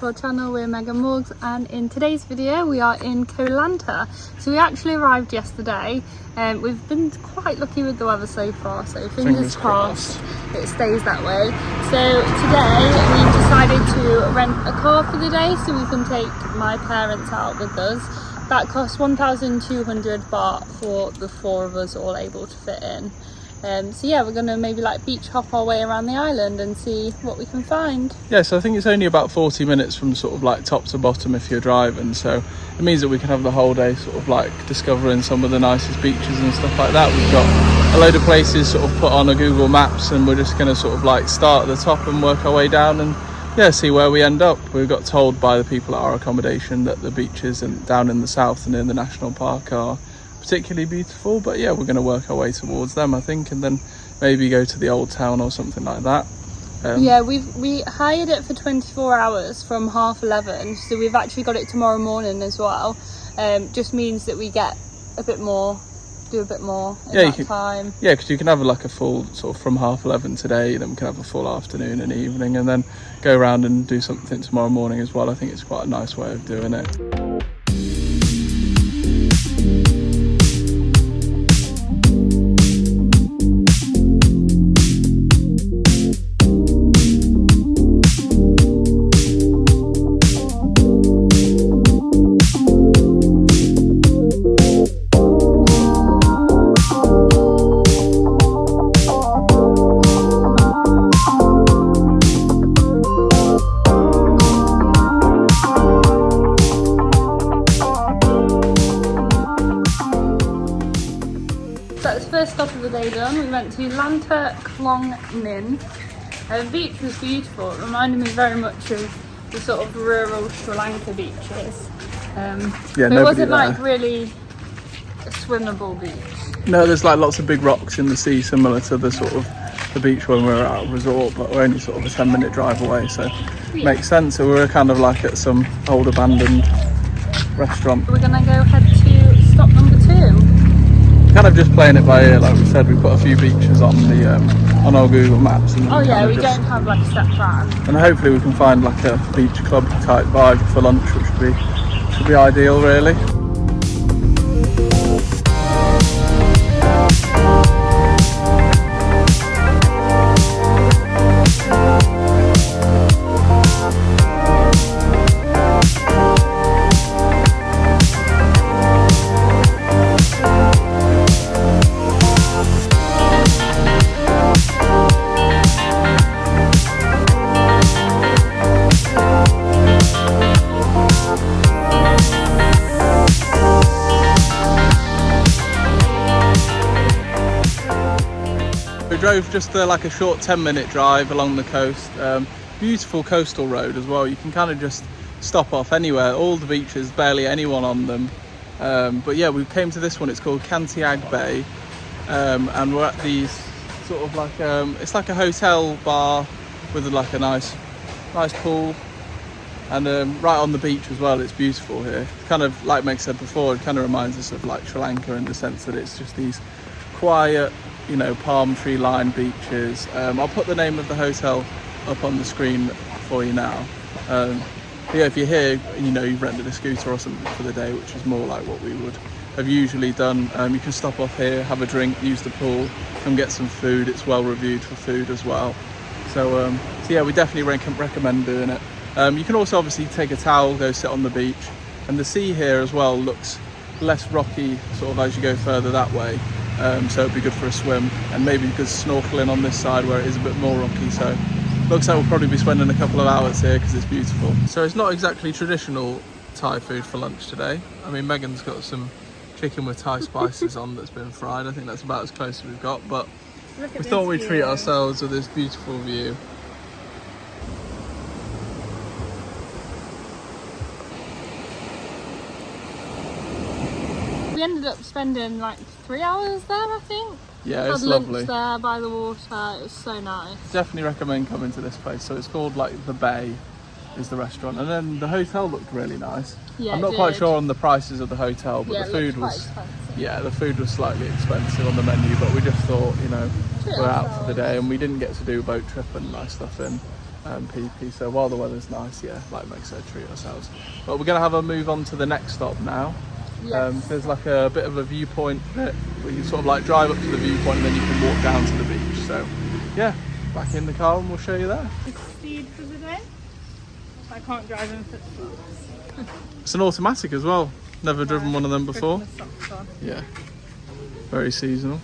to our channel. We're Megan Morgs, and in today's video we are in Koh Lanta. So we actually arrived yesterday and we've been quite lucky with the weather so far, so fingers crossed it stays that way. So today we decided to rent a car for the day so we can take my parents out with us. That costs 1,200 baht for the four of us all able to fit in. So yeah, we're gonna maybe like beach hop our way around the island and see what we can find. Yeah, so I think it's only about 40 minutes from sort of like top to bottom if you're driving, so it means that we can have the whole day sort of like discovering some of the nicest beaches and stuff like that. We've got a load of places sort of put on a Google Maps, and we're just gonna sort of like start at the top and work our way down and yeah, see where we end up. We got told by the people at our accommodation that the beaches and down in the south and in the national park are particularly beautiful, but yeah, we're going to work our way towards them, I think, and then maybe go to the old town or something like that. Yeah, we hired it for 24 hours from 11:30, so we've actually got it tomorrow morning as well. Just means that we get a bit more, do a bit more in that time. Yeah, because you can have like a full sort of from 11:30 today, then we can have a full afternoon and evening, and then go around and do something tomorrow morning as well. I think it's quite a nice way of doing it. First stop of the day done, we went to Lanta Klong Nin. The beach was beautiful. It reminded me very much of the sort of rural Sri Lanka beaches. Yeah, it wasn't like really a swimmable beach. No, there's like lots of big rocks in the sea, similar to the sort of the beach when we were at a resort, but we're only sort of a 10-minute drive away, so it makes sense. So we were kind of like at some old abandoned restaurant. We're gonna go head to stop number 2. Kind of just playing it by ear, like we said. We put a few beaches on the on our Google Maps. And oh yeah, we don't have like a set plan. And hopefully we can find like a beach club type vibe for lunch, which should be ideal, really. We drove just like a short 10-minute drive along the coast. Beautiful coastal road as well. You can kind of just stop off anywhere. All the beaches, barely anyone on them. But yeah, we came to this one. It's called Kantiag Bay, and we're at these sort of like it's like a hotel bar with like a nice pool, and right on the beach as well. It's beautiful here. Kind of like Meg said before, it kind of reminds us of like Sri Lanka in the sense that it's just these quiet, you know, palm tree lined beaches. I'll put the name of the hotel up on the screen for you now. But yeah, if you're here, you know, you've rented a scooter or something for the day, which is more like what we would have usually done, you can stop off here, have a drink, use the pool, come get some food. It's well reviewed for food as well. So yeah, we definitely recommend doing it. You can also obviously take a towel, go sit on the beach, and the sea here as well looks less rocky sort of as you go further that way. So it'd be good for a swim, and maybe good snorkeling on this side where it is a bit more rocky. So looks like we'll probably be spending a couple of hours here because it's beautiful. So it's not exactly traditional Thai food for lunch today. I mean, Megan's got some chicken with Thai spices on that's been fried. I think that's about as close as we've got, but we thought we'd treat ourselves with this beautiful view. We ended up spending like 3 hours there, I think. Yeah, it's had lovely. Lunch there by the water. It was so nice. Definitely recommend coming to this place. So it's called like The Bay is the restaurant, and then the hotel looked really nice. Yeah, I'm not quite sure on the prices of the hotel, but the food was the food was slightly expensive on the menu, but we just thought, you know, we're out for the day and we didn't get to do a boat trip and nice stuff in Phi Phi. So while the weather's nice, yeah, like Meg said, treat ourselves. But we're going to have a move on to the next stop now. Yes. There's like a bit of a viewpoint bit where you sort of like drive up to the viewpoint and then you can walk down to the beach. So yeah, back in the car and we'll show you there. Speed for the day. I can't drive in flip-flops. It's an automatic as well. Never driven one of them before. Christmas socks on. Yeah, very seasonal.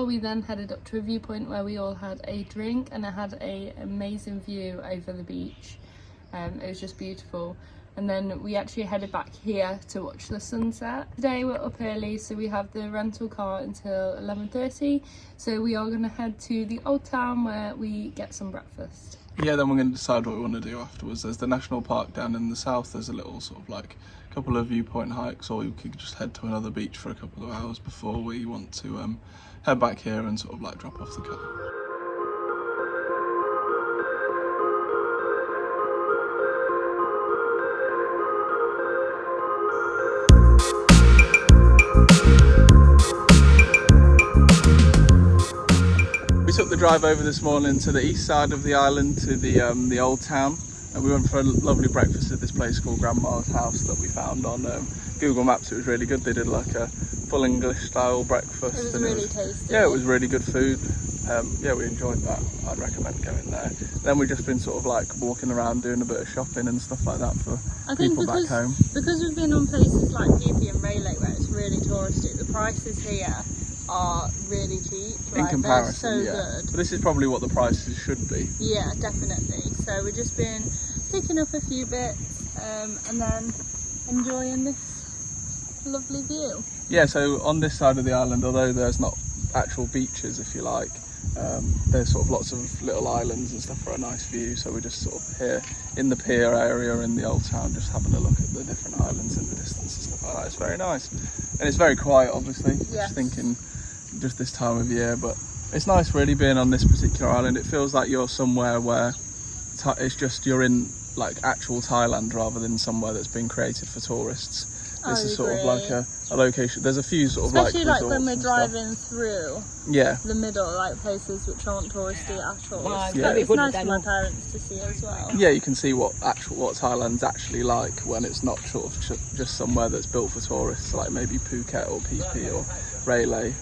We then headed up to a viewpoint where we all had a drink, and it had an amazing view over the beach. It was just beautiful. And then we actually headed back here to watch the sunset. Today we're up early, so we have the rental car until 11:30. So we are going to head to the old town where we get some breakfast. Yeah, then we're going to decide what we want to do afterwards. There's the national park down in the south. There's a little sort of like couple of viewpoint hikes, or we could just head to another beach for a couple of hours before we want to head back here and sort of like drop off the car. We took the drive over this morning to the east side of the island to the old town, and we went for a lovely breakfast at this place called Grandma's House that we found on Google Maps. It was really good. They did like a full English style breakfast. It was really tasty. Yeah, it was really good food. Yeah, we enjoyed that. I'd recommend going there. Then we've just been sort of like walking around doing a bit of shopping and stuff like that for people back home. Because we've been on places like Phi Phi and Railay where it's really touristy, the prices here are really cheap. In comparison, so yeah. good. But this is probably what the prices should be. Yeah, definitely. So we've just been picking up a few bits and then enjoying this lovely view. Yeah, so on this side of the island, although there's not actual beaches, if you like, there's sort of lots of little islands and stuff for a nice view. So we're just sort of here in the pier area in the old town, just having a look at the different islands in the distance and stuff like that. It's very nice. And it's very quiet, obviously. Yes. Just thinking just this time of year, but it's nice really being on this particular island. It feels like you're somewhere where it's just you're in like actual Thailand rather than somewhere that's been created for tourists. This is sort of like a location. There's a few sort of especially like when we're and driving through the middle, like places which aren't touristy at all. Well, yeah. It's nice for my parents to see as well. Yeah, you can see what Thailand's actually like when it's not sort of just somewhere that's built for tourists, like maybe Phuket or Phi Phi or Railay.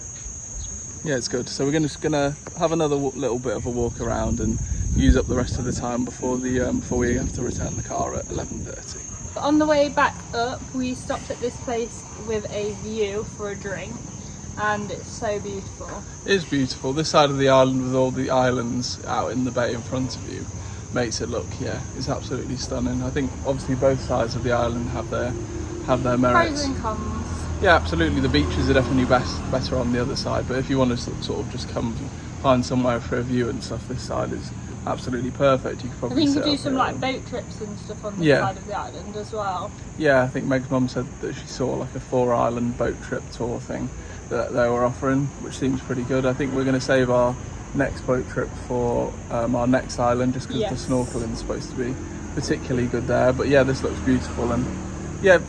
Yeah, it's good. So we're just gonna have another little bit of a walk around and use up the rest of the time before we have to return the car at 11:30. On the way back up, we stopped at this place with a view for a drink, and it's so beautiful. It is beautiful. This side of the island with all the islands out in the bay in front of you makes it look, it's absolutely stunning. I think obviously both sides of the island have their merits. Pros and cons. Yeah, absolutely. The beaches are definitely better on the other side, but if you want to sort of just come find somewhere for a view and stuff, this side is absolutely perfect. You could probably you do some like boat trips and stuff on this side of the island as well. Yeah, I think Meg's mum said that she saw like a 4-island boat trip tour thing that they were offering, which seems pretty good. I think we're going to save our next boat trip for our next island, just because the snorkeling is supposed to be particularly good there. But yeah, this looks beautiful, and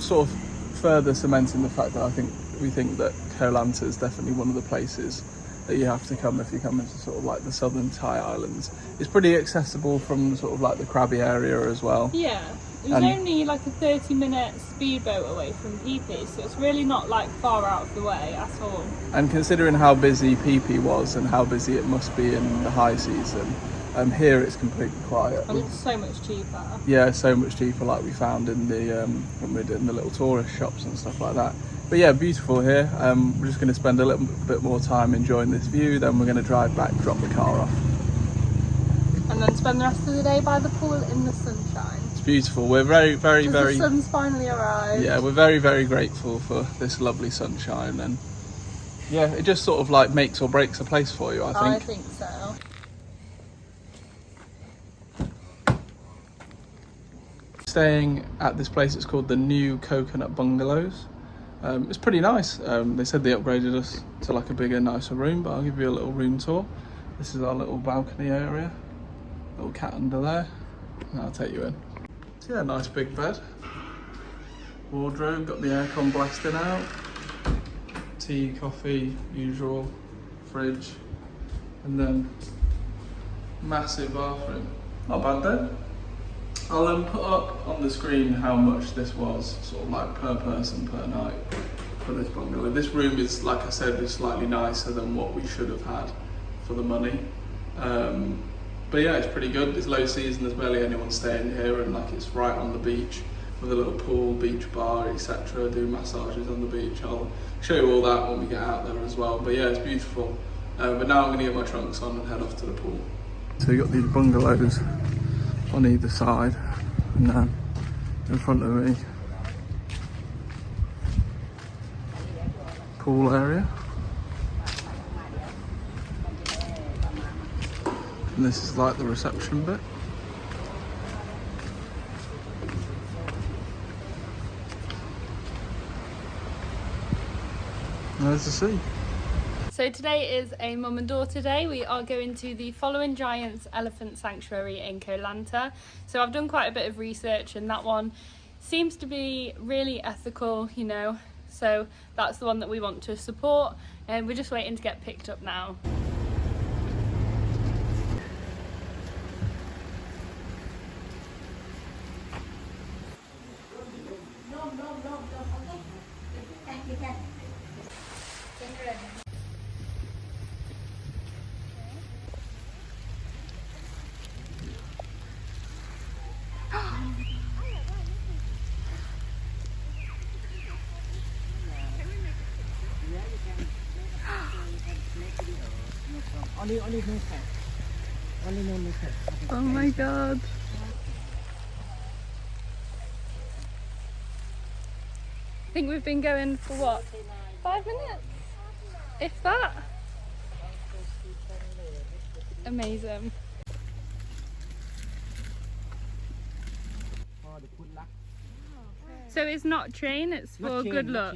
sort of further cementing the fact that we think that Koh Lanta is definitely one of the places that you have to come if you come into sort of like the southern Thai islands. It's pretty accessible from sort of like the Krabi area as well. Yeah, it was only like a 30-minute speedboat away from Phi Phi, so it's really not like far out of the way at all. And considering how busy Phi Phi was and how busy it must be in the high season, here it's completely quiet. And it's so much cheaper. Yeah, so much cheaper, like we found in the when we did in the little tourist shops and stuff like that. But yeah, beautiful here. We're just going to spend a little bit more time enjoying this view, then we're going to drive back, drop the car off. And then spend the rest of the day by the pool in the sunshine. It's beautiful. We're very the sun's finally arrived. Yeah, we're very grateful for this lovely sunshine, and yeah, it just sort of like makes or breaks a place for you, I think. I think so. Staying at this place, it's called the New Coconut Bungalows. It's pretty nice. They said they upgraded us to like a bigger, nicer room, but I'll give you a little room tour. This is our little balcony area. Little cat under there. And I'll take you in. So yeah, nice big bed. Wardrobe, got the aircon blasting out. Tea, coffee, usual. Fridge. And then massive bathroom. Not bad then. I'll put up on the screen how much this was, sort of like per person per night for this bungalow. This room is, like I said, is slightly nicer than what we should have had for the money. But yeah, it's pretty good. It's low season, there's barely anyone staying here, and like it's right on the beach with a little pool, beach bar, etc. Do massages on the beach. I'll show you all that when we get out there as well. But yeah, it's beautiful. But now I'm going to get my trunks on and head off to the pool. So you've got these bungalows on either side, and then in front of me, pool area. And this is like the reception bit. And there's the sea. So today is a mum and daughter day. We are going to the Following Giants Elephant Sanctuary in Koh Lanta. So I've done quite a bit of research, and that one seems to be really ethical, you know. So that's the one that we want to support, and we're just waiting to get picked up now. Oh my god. I think we've been going for what? 5 minutes? If that? Amazing. So it's not chain, it's for good luck.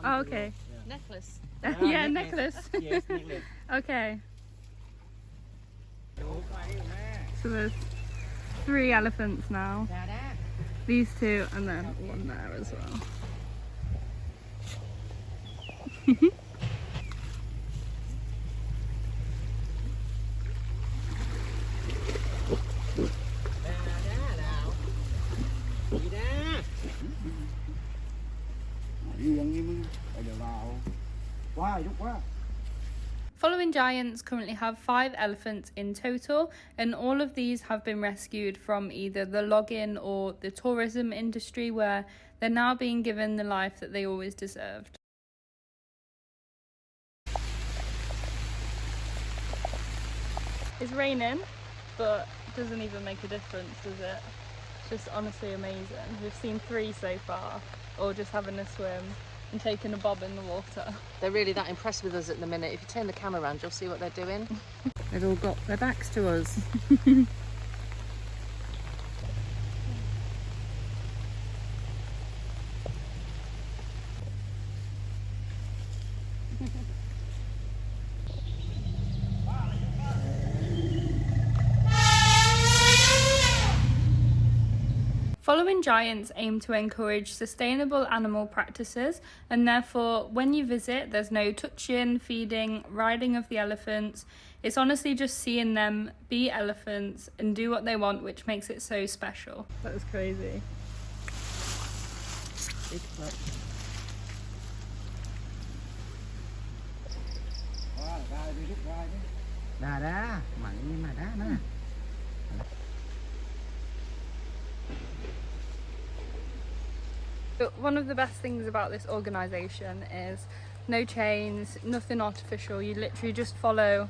Oh, okay. Necklace. Yeah, necklace. Yes, necklace. Okay. So there's 3 elephants now. These 2 and then one there as well. Following Giants currently have 5 elephants in total, and all of these have been rescued from either the log-in or the tourism industry, where they're now being given the life that they always deserved. It's raining, but it doesn't even make a difference, does it? It's just honestly amazing. We've seen 3 so far, all just having a swim and taking a bob in the water. They're really that impressed with us at the minute. If you turn the camera around, you'll see what they're doing. They've all got their backs to us. Following Giants aim to encourage sustainable animal practices, and therefore when you visit there's no touching, feeding, riding of the elephants. It's honestly just seeing them be elephants and do what they want, which makes it so special. That was crazy. But one of the best things about this organisation is no chains, nothing artificial. You literally just follow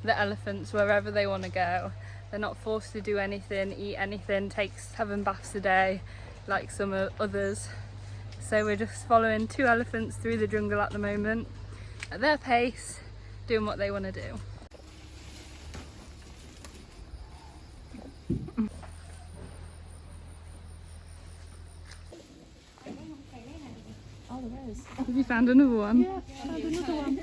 the elephants wherever they want to go. They're not forced to do anything, eat anything, take 7 baths a day like some others. So we're just following 2 elephants through the jungle at the moment. at their pace, doing what they want to do. Oh, there is. Have you found another one? Yeah, found another one.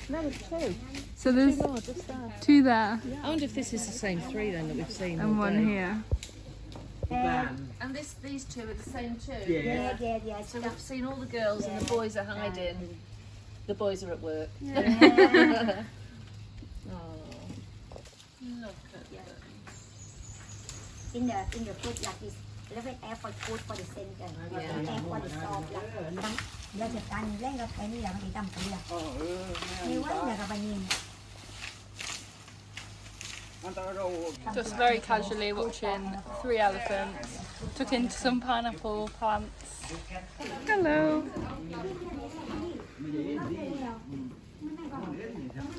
No, there's two. So there's Two more just there. two there I wonder if this is the same three then that we've seen. and all one day. here. And these two are the same two. Yeah. So we've seen all the girls and the boys are hiding. The boys are at work. Yeah. Oh, look at them. In the food like this, level air for food for the center, air for the soft like. เราจะการเล่นกับไอ้นี่อย่างที่ทำไปเลยมีวันเดียวกับวันนี้ Just very casually watching 3 elephants, took into some pineapple plants. Hello.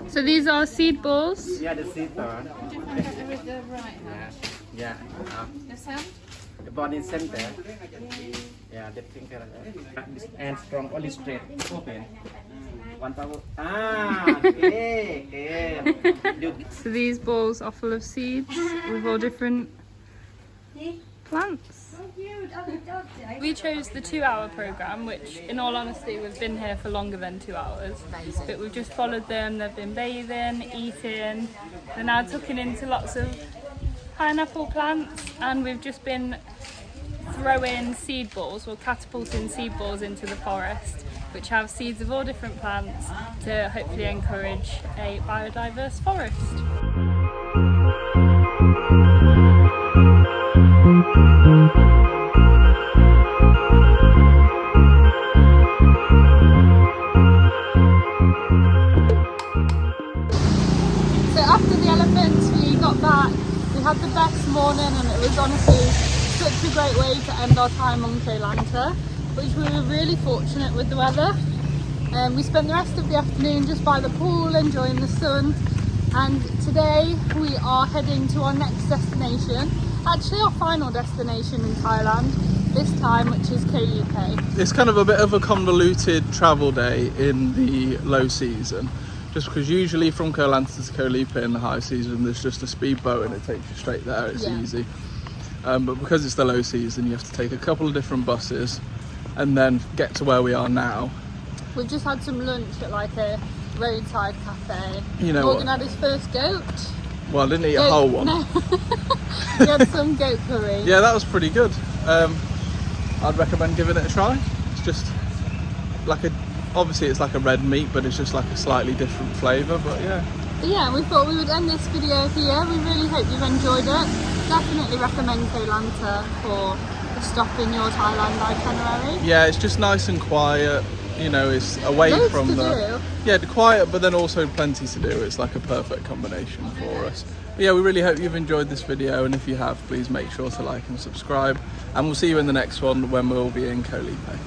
So these are seed balls. Yeah, the seed bar. With the right hand. Yeah. This hand? The body center. Yeah, the finger. And strong, only straight. Open. One power. Okay. So these balls are full of seeds with all different plants. We chose the 2-hour programme, which in all honesty we've been here for longer than 2 hours. Amazing. But we've just followed them, they've been bathing, eating, they're now tucking into lots of pineapple plants, and we've just been throwing seed balls, or catapulting seed balls into the forest, which have seeds of all different plants to hopefully encourage a biodiverse forest. So after the elephants we got back, we had the best morning, and it was honestly such a great way to end our time on Koh Lanta, which we were really fortunate with the weather. We spent the rest of the afternoon just by the pool enjoying the sun, and today we are heading to our next destination, actually our final destination in Thailand this time, which is Koh Phi Phi. It's kind of a bit of a convoluted travel day in the low season, just because usually from Koh Lanta to Koh Phi Phi in the high season there's just a speedboat and it takes you straight there, it's easy. But because it's the low season you have to take a couple of different buses and then get to where we are now. We've just had some lunch at like a roadside cafe. You know Morgan what? had his first goat. Well, I didn't eat a whole one. No. We had some goat curry. Yeah, that was pretty good. I'd recommend giving it a try. It's just like obviously it's like a red meat, but it's just like a slightly different flavour, but yeah. But yeah, we thought we would end this video here. We really hope you've enjoyed it. Definitely recommend Koh Lanta for a stop in your Thailand itinerary. Yeah, it's just nice and quiet. You know, it's away Loads from to the... do. Yeah, the quiet, but then also plenty to do. It's like a perfect combination for us. But yeah, we really hope you've enjoyed this video, and if you have, please make sure to like and subscribe. And we'll see you in the next one when we'll be in Koh Lanta.